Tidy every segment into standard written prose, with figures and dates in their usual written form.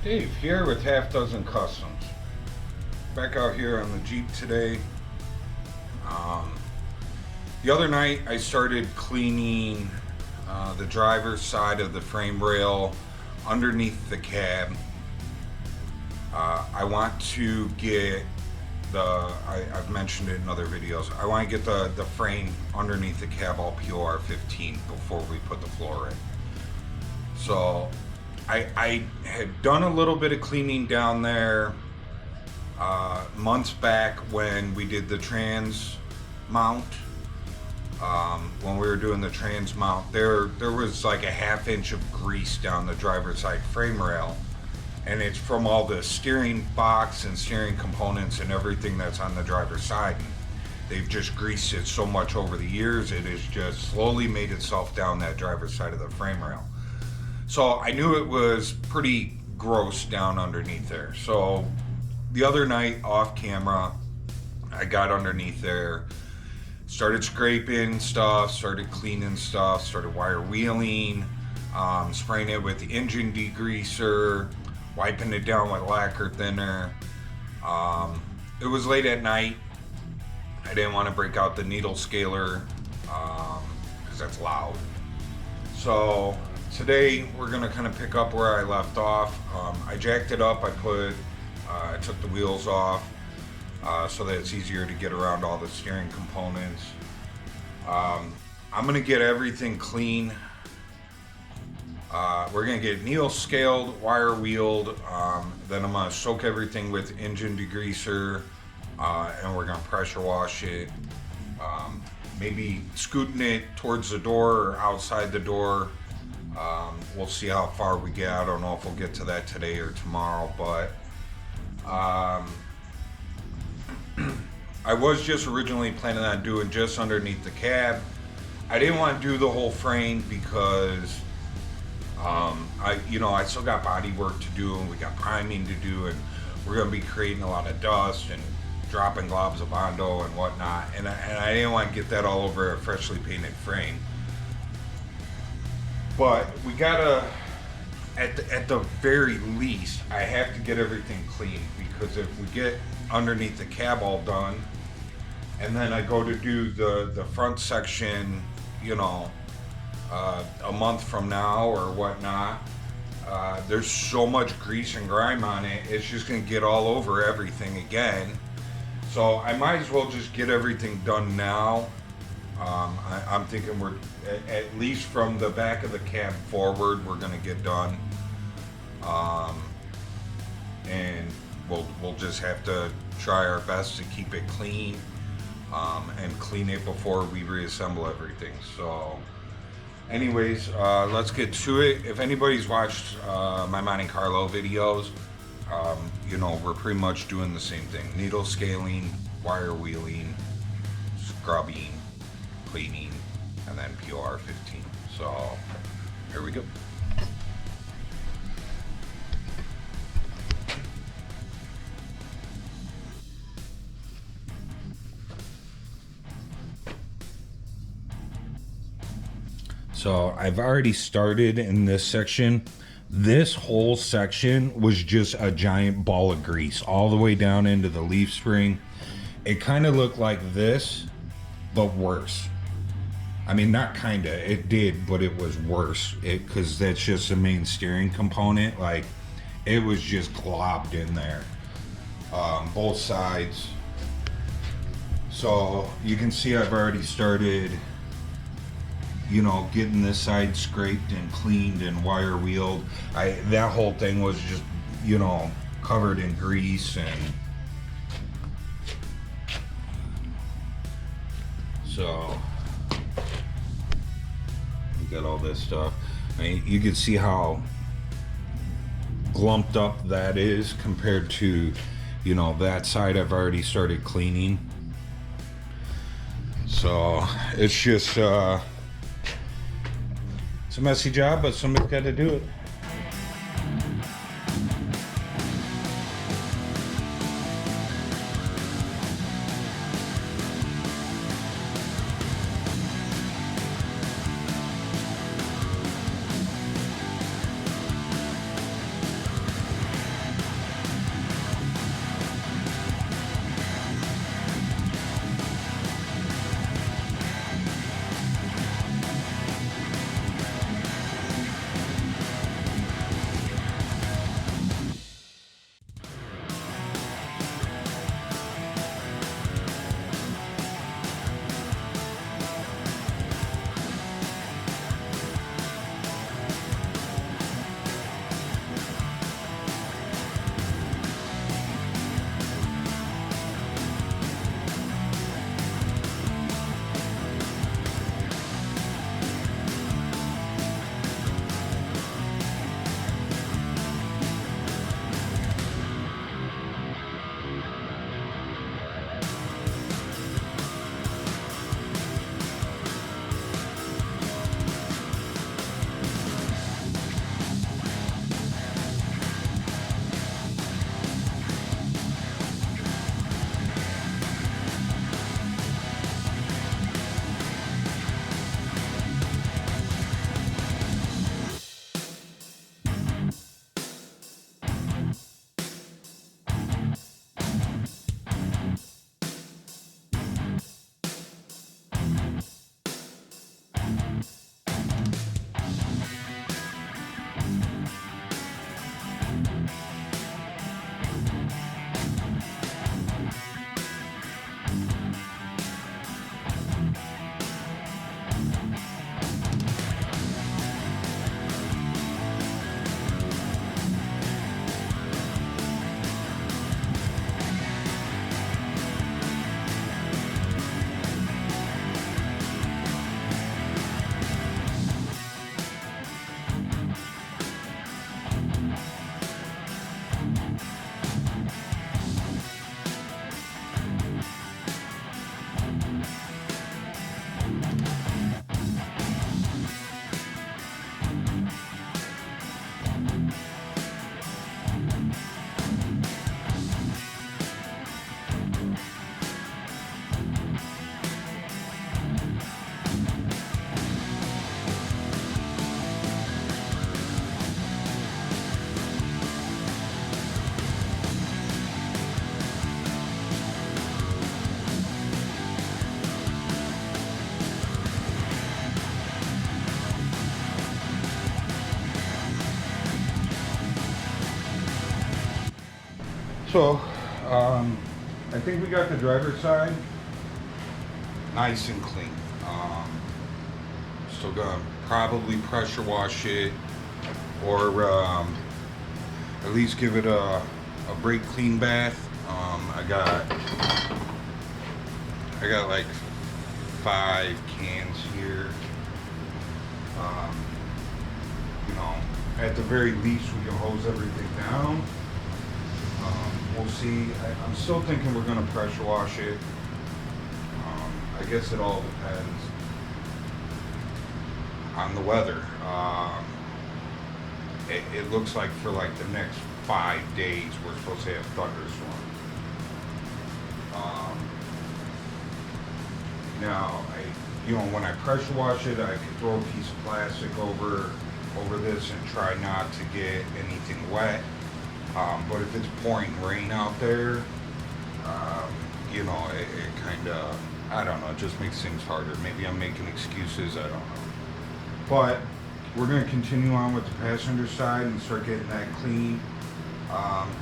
Dave here with Half Dozen Customs. Back out here on the Jeep today. The other night I started cleaning the driver's side of the frame rail underneath the cab. I want to get I've mentioned it in other videos, I want to get the frame underneath the cab all POR 15 before we put the floor in. So I had done a little bit of cleaning down there months back when we did the trans mount. When we were doing the trans mount, there was like a ½ inch of grease down the driver's side frame rail, and it's from all the steering box and steering components and everything that's on the driver's side. They've just greased it so much over the years, it has just slowly made itself down that driver's side of the frame rail. So I knew it was pretty gross down underneath there. So the other night off camera, I got underneath there, started scraping stuff, started cleaning stuff, started wire wheeling, spraying it with engine degreaser, wiping it down with lacquer thinner. It was late at night. I didn't want to break out the needle scaler because that's loud. So today we're gonna kind of pick up where I left off. I jacked it up. I took the wheels off so that it's easier to get around all the steering components. I'm gonna get everything clean. We're gonna get needle scaled, wire wheeled. Then I'm gonna soak everything with engine degreaser, and we're gonna pressure wash it. Maybe scooting it towards the door or outside the door. We'll see how far we get. I don't know if we'll get to that today or tomorrow, but I was just originally planning on doing just underneath the cab. I didn't want to do the whole frame because I still got body work to do, and we got priming to do, and we're going to be creating a lot of dust and dropping globs of Bondo and whatnot, and I didn't want to get that all over a freshly painted frame. But we gotta, at the very least, I have to get everything clean, because if we get underneath the cab all done, and then I go to do the front section, a month from now or whatnot, there's so much grease and grime on it, it's just gonna get all over everything again. So I might as well just get everything done now. I'm thinking we're at least from the back of the cab forward, we're gonna get done, and we'll just have to try our best to keep it clean, and clean it before we reassemble everything. So anyways, let's get to it. If anybody's watched my Monte Carlo videos, we're pretty much doing the same thing: needle scaling, wire wheeling, scrubbing, cleaning, and then POR 15. So here we go. So I've already started in this section. This whole section was just a giant ball of grease all the way down into the leaf spring. It kind of looked like this, but worse. I mean, not kinda, it did, but it was worse. Because that's just the main steering component. Like, it was just globbed in there, both sides. So you can see I've already started, getting this side scraped and cleaned and wire wheeled. That whole thing was just, covered in grease, and so we got all this stuff. I mean, you can see how glumped up that is compared to, that side I've already started cleaning. So it's just it's a messy job, but somebody's got to do it. So, I think we got the driver's side nice and clean. Still gonna probably pressure wash it, or at least give it a brake clean bath. I got like 5 cans here. You know, at the very least we can hose everything down. We'll see. I'm still thinking we're gonna pressure wash it. I guess it all depends on the weather. It looks like for like the next 5 days we're supposed to have thunderstorms. Now, when I pressure wash it, I could throw a piece of plastic over this and try not to get anything wet. But if it's pouring rain out there, you know, it kind of, I don't know, it just makes things harder. Maybe I'm making excuses, I don't know. But we're going to continue on with the passenger side and start getting that clean.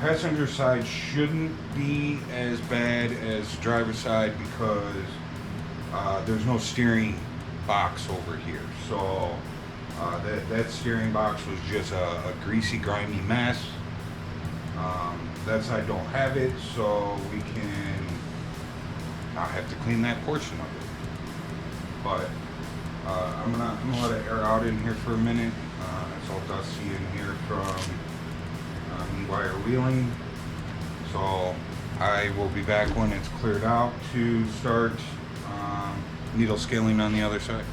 Passenger side shouldn't be as bad as the driver's side because there's no steering box over here. So that steering box was just a greasy, grimy mess. That side don't have it, so we can not have to clean that portion of it. But I'm gonna let it air out in here for a minute. It's all dusty in here from me wire wheeling. So I will be back when it's cleared out to start needle scaling on the other side.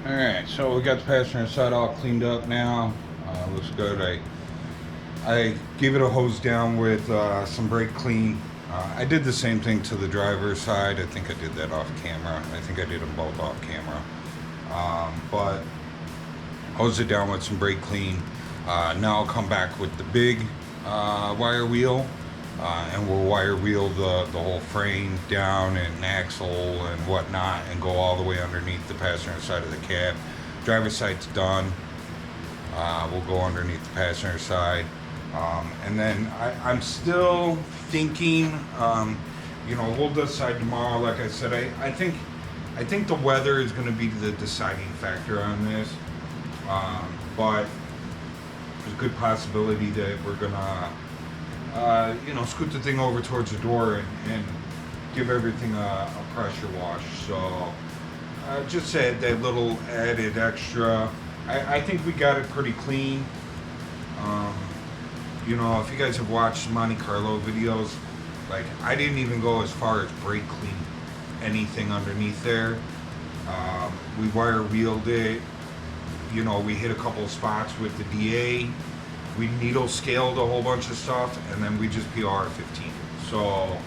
Alright, so we got the passenger side all cleaned up now. Looks good. I gave it a hose down with some brake clean. I did the same thing to the driver's side. I think I did that off camera. I think I did them both off camera. But hose it down with some brake clean. Now I'll come back with the big wire wheel. And we'll wire wheel the whole frame down and axle and whatnot and go all the way underneath the passenger side of the cab. Driver's side's done. We'll go underneath the passenger side. And then I'm still thinking, you know, we'll decide tomorrow. Like I said, I think the weather is going to be the deciding factor on this. But there's a good possibility that we're going to you know, scoot the thing over towards the door and give everything a pressure wash. So just add that little added extra. I think we got it pretty clean. You know, if you guys have watched Monte Carlo videos, Like, I didn't even go as far as brake clean anything underneath there. We wire wheeled it. You know, we hit a couple of spots with the DA. We needle scaled a whole bunch of stuff, and then we just PR-15. So,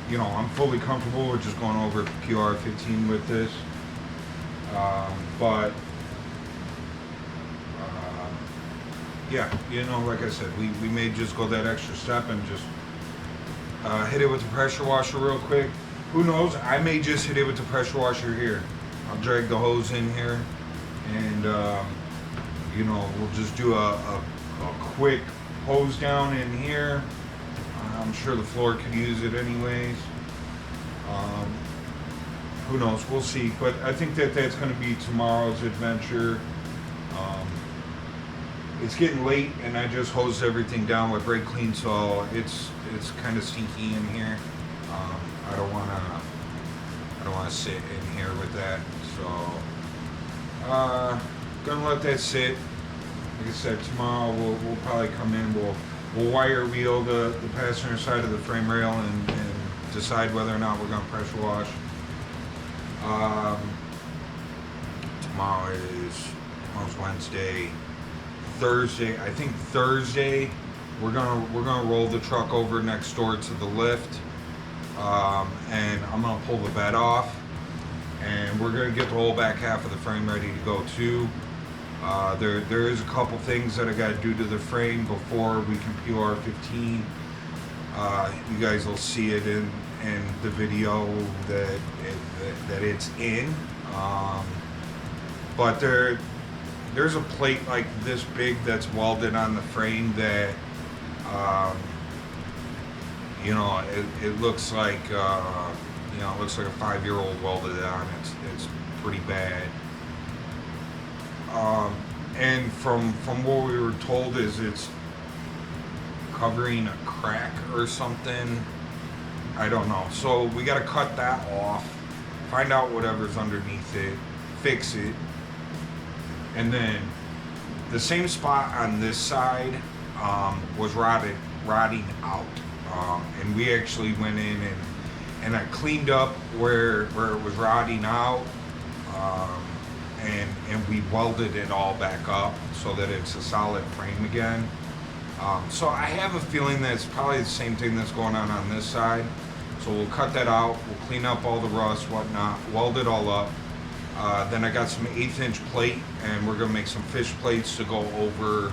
you know, I'm fully comfortable with just going over PR-15 with this. But yeah, you know, like I said, we may just go that extra step and just hit it with the pressure washer real quick. Who knows? I may just hit it with the pressure washer here. I'll drag the hose in here, and you know, we'll just do a quick hose down in here. I'm sure the floor could use it anyways. Who knows? We'll see. But I think that that's going to be tomorrow's adventure. It's getting late, and I just hosed everything down with brake clean, so it's kind of stinky in here. I don't wanna sit in here with that. So gonna let that sit. Like I said, tomorrow we'll probably come in. We'll wire wheel the passenger side of the frame rail and decide whether or not we're gonna pressure wash. Tomorrow's Wednesday. Thursday, I think Thursday, we're gonna roll the truck over next door to the lift, and I'm gonna pull the bed off, and we're gonna get the whole back half of the frame ready to go too. There is a couple things that I gotta do to the frame before we can PR-15. You guys will see it in the video that it's in, but there's a plate like this big that's welded on the frame that, you know, it looks like, you know, it looks like a 5-year-old welded it on. It's pretty bad. And from what we were told is it's covering a crack or something. I don't know. So we got to cut that off, find out whatever's underneath it, fix it. And then the same spot on this side was rotting out, and we actually went in and I cleaned up where it was rotting out, and we welded it all back up so that it's a solid frame again. So I have a feeling that it's probably the same thing that's going on this side. So we'll cut that out, we'll clean up all the rust, whatnot, weld it all up. Then I got some 1/8" plate, and we're gonna make some fish plates to go over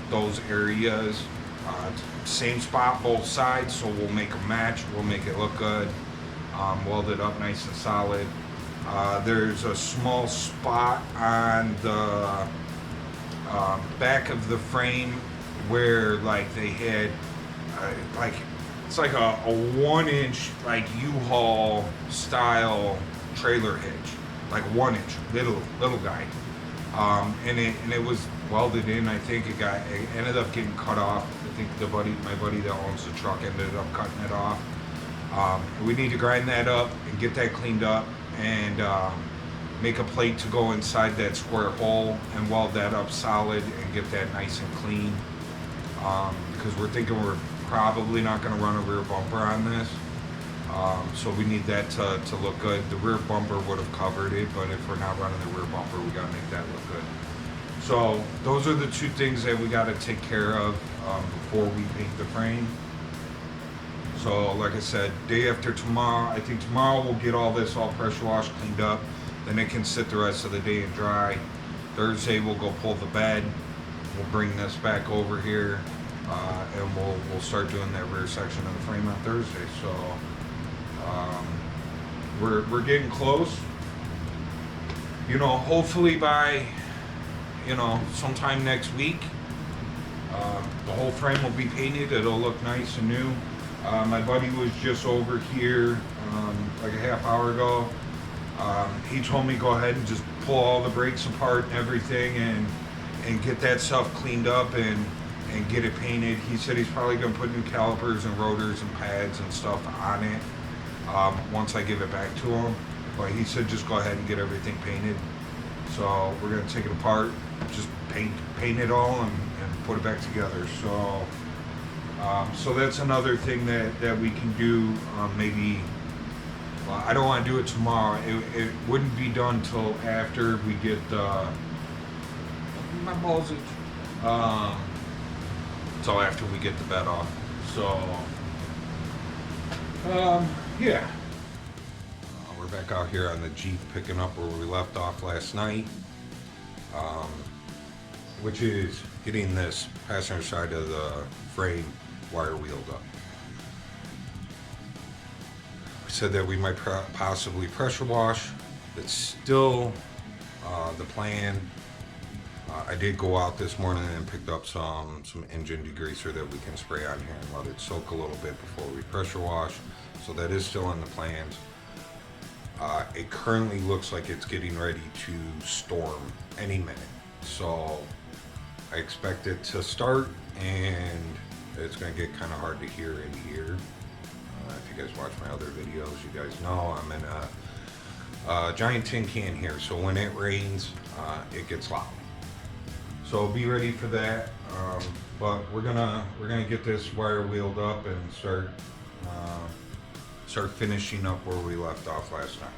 those areas. Same spot both sides, so we'll make a match. We'll make it look good. Weld it up nice and solid. There's a small spot on the back of the frame where like they had like it's like a 1-inch like U-Haul style trailer hitch. Like 1-inch, little guy, and it was welded in. I think it ended up getting cut off. I think my buddy that owns the truck ended up cutting it off. We need to grind that up and get that cleaned up, and make a plate to go inside that square hole and weld that up solid and get that nice and clean. Because we're thinking we're probably not going to run a rear bumper on this. So we need that to look good. The rear bumper would have covered it, but if we're not running the rear bumper, we gotta make that look good. So those are the two things that we gotta take care of before we paint the frame. So like I said, day after tomorrow, I think tomorrow we'll get all this all pressure washed, cleaned up, then it can sit the rest of the day and dry. Thursday we'll go pull the bed, we'll bring this back over here, and we'll start doing that rear section of the frame on Thursday. So we're getting close. You know, hopefully by, you know, sometime next week, the whole frame will be painted. It'll look nice and new. My buddy was just over here like a half hour ago. He told me go ahead and just pull all the brakes apart and everything and get that stuff cleaned up and get it painted. He said he's probably going to put new calipers and rotors and pads and stuff on it once I give it back to him. But he said just go ahead and get everything painted. So we're going to take it apart, just paint it all and put it back together. So So that's another thing that we can do. Maybe, well, I don't want to do it tomorrow. It wouldn't be done till after we get my balls itch. Till after we get the bed off. So, yeah. We're back out here on the Jeep picking up where we left off last night. Which is getting this passenger side of the frame wire wheeled up. We said that we might possibly pressure wash. That's still the plan. I did go out this morning and picked up some engine degreaser that we can spray on here and let it soak a little bit before we pressure wash. So that is still in the plans. It currently looks like it's getting ready to storm any minute. So I expect it to start, and it's going to get kind of hard to hear in here. If you guys watch my other videos, you guys know I'm in a giant tin can here. So when it rains, it gets loud. So be ready for that. But we're gonna get this wire wheeled up and start finishing up where we left off last night.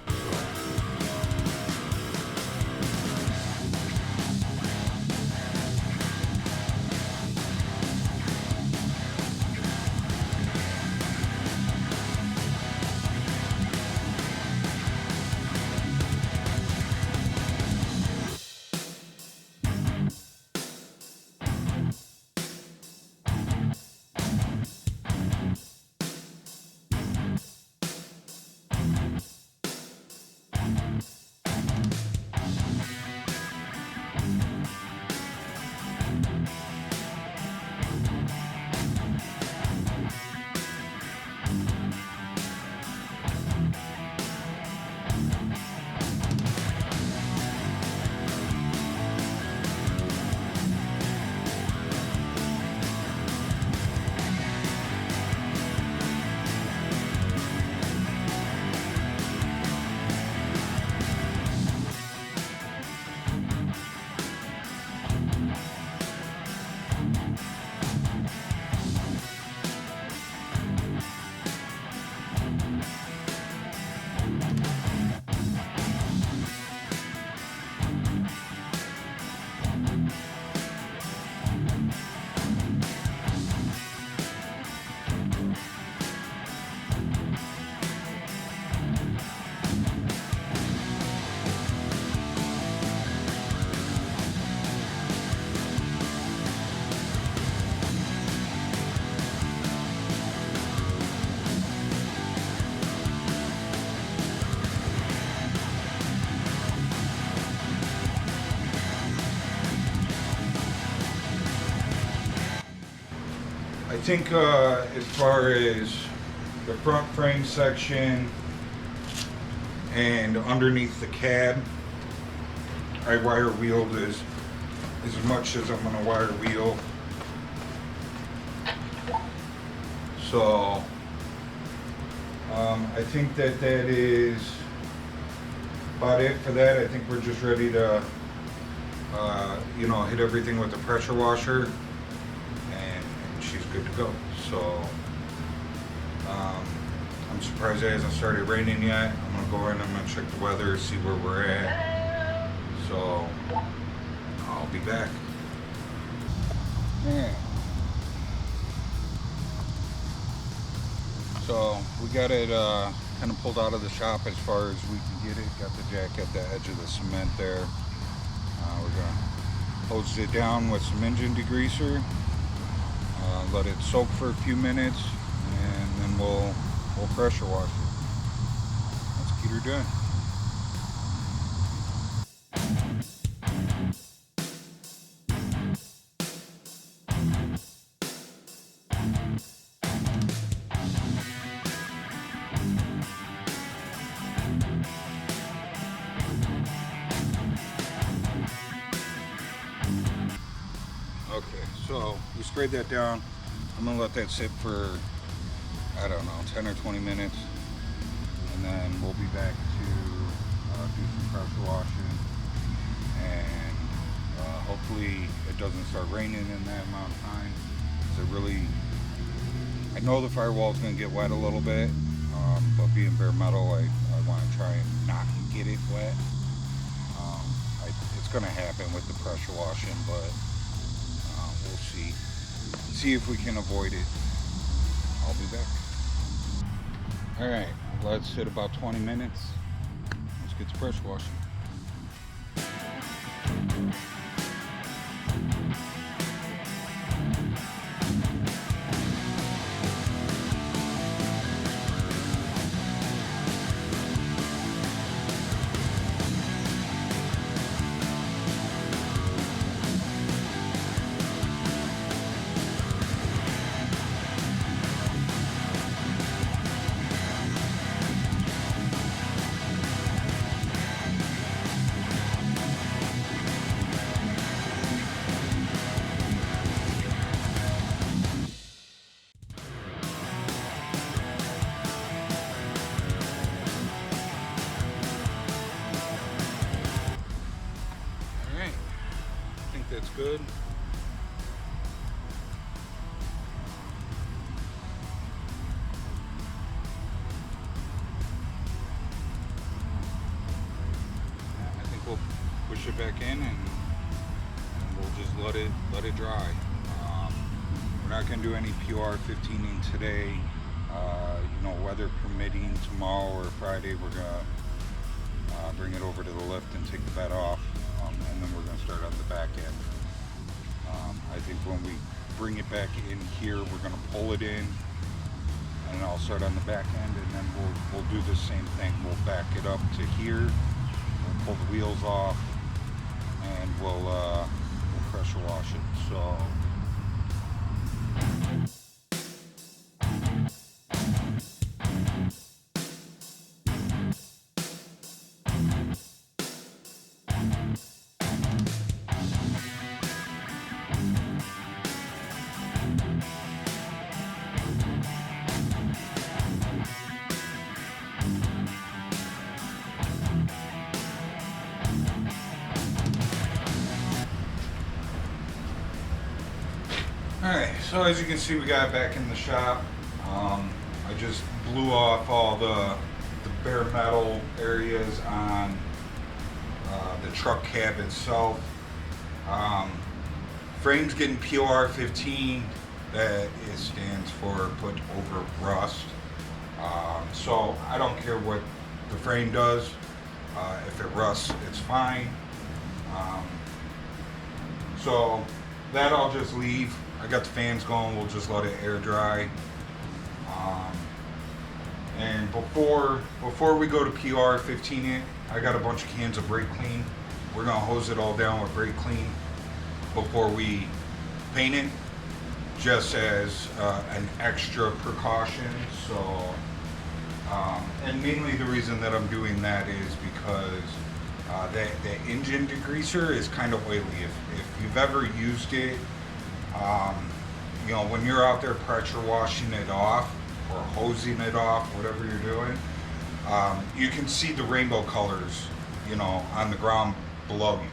I think as far as the front frame section and underneath the cab, I wire wheeled as much as I'm going to wire wheel. So I think that is about it for that. I think we're just ready to hit everything with the pressure washer, and she's good to go. So I'm surprised it hasn't started raining yet. I'm gonna go in, I'm gonna check the weather, see where we're at. So I'll be back. Yeah. So we got it kind of pulled out of the shop as far as we can get it. Got the jack at the edge of the cement there. We're gonna hose it down with some engine degreaser, let it soak for a few minutes, and then we'll pressure wash it. Let's get her done. Okay, so we sprayed that down. I'm gonna let that sit for, I don't know, 10 or 20 minutes, and then we'll be back to do some pressure washing, and hopefully it doesn't start raining in that amount of time, because I know the firewall is going to get wet a little bit, but being bare metal, I want to try and not get it wet. It's going to happen with the pressure washing, but we'll see. See if we can avoid it. I'll be back. Alright, let's hit about 20 minutes. Let's get to pressure washing. That's good. I think we'll push it back in and we'll just let it dry. We're not going to do any PR15ing today. You know, weather permitting, tomorrow or Friday we're going to bring it over to the lift and take the bed off. And then we're going to start on the back end. I think when we bring it back in here, we're going to pull it in, and I'll start on the back end, and then we'll do the same thing. We'll back it up to here, we'll pull the wheels off, and we'll pressure wash it. So. Alright, so as you can see, we got it back in the shop. I just blew off all the bare metal areas on the truck cab itself. Frame's getting POR15, that stands for put over rust. So I don't care what the frame does. If it rusts, it's fine. So that I'll just leave. I got the fans going, we'll just let it air dry. And before we go to PR15 it, I got a bunch of cans of brake clean. We're gonna hose it all down with brake clean before we paint it, just as an extra precaution. So, and mainly the reason that I'm doing that is because the engine degreaser is kind of oily. If you've ever used it, you know, when you're out there pressure washing it off or hosing it off, whatever you're doing, you can see the rainbow colors, you know, on the ground below you.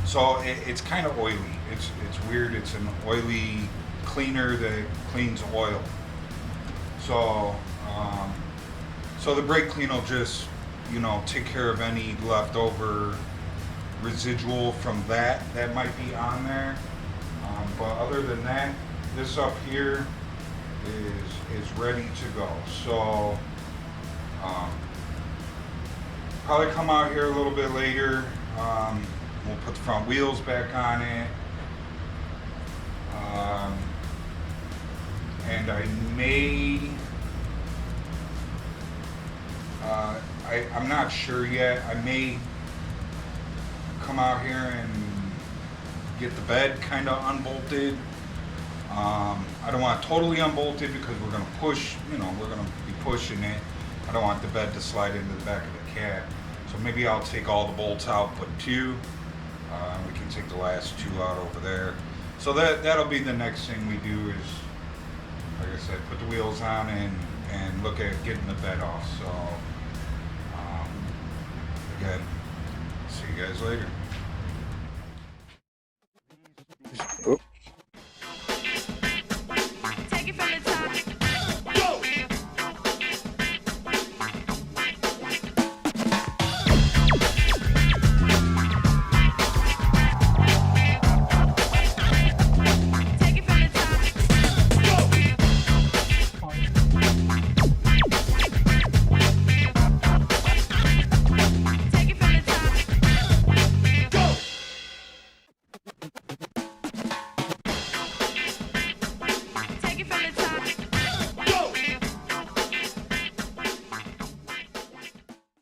So it's kind of oily. It's weird. It's an oily cleaner that cleans oil. So so the brake clean will just, you know, take care of any leftover residual from that might be on there. But other than that, this up here is ready to go. So probably come out here a little bit later. We'll put the front wheels back on it. And I may, I'm not sure yet. I may come out here and get the bed kind of unbolted. I don't want it totally unbolted because we're going to push, you know, we're going to be pushing it. I don't want the bed to slide into the back of the cab. So maybe I'll take all the bolts out, put two. We can take the last two out over there. So that'll be the next thing we do is, like I said, put the wheels on and look at getting the bed off. So, again, see you guys later. Oh.